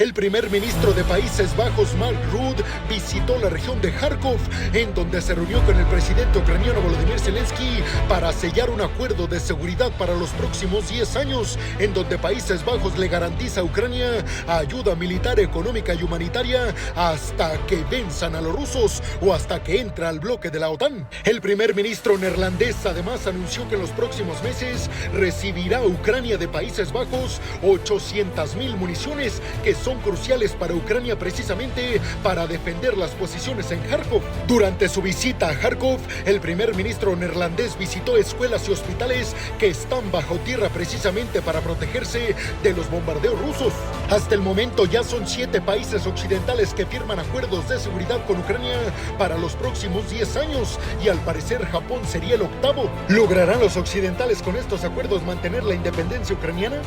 El primer ministro de Países Bajos, Mark Rutte, visitó la región de Kharkov, en donde se reunió con el presidente ucraniano Volodymyr Zelensky para sellar un acuerdo de seguridad para los próximos 10 años, en donde Países Bajos le garantiza a Ucrania ayuda militar, económica y humanitaria hasta que venzan a los rusos o hasta que entra al bloque de la OTAN. El primer ministro neerlandés además anunció que en los próximos meses recibirá a Ucrania de Países Bajos 800,000 municiones que son cruciales para Ucrania precisamente para defender las posiciones en Kharkov. Durante su visita a Kharkov, el primer ministro neerlandés visitó escuelas y hospitales que están bajo tierra precisamente para protegerse de los bombardeos rusos. Hasta el momento ya son 7 países occidentales que firman acuerdos de seguridad con Ucrania para los próximos 10 años y al parecer Japón sería el octavo. ¿Lograrán los occidentales con estos acuerdos mantener la independencia ucraniana?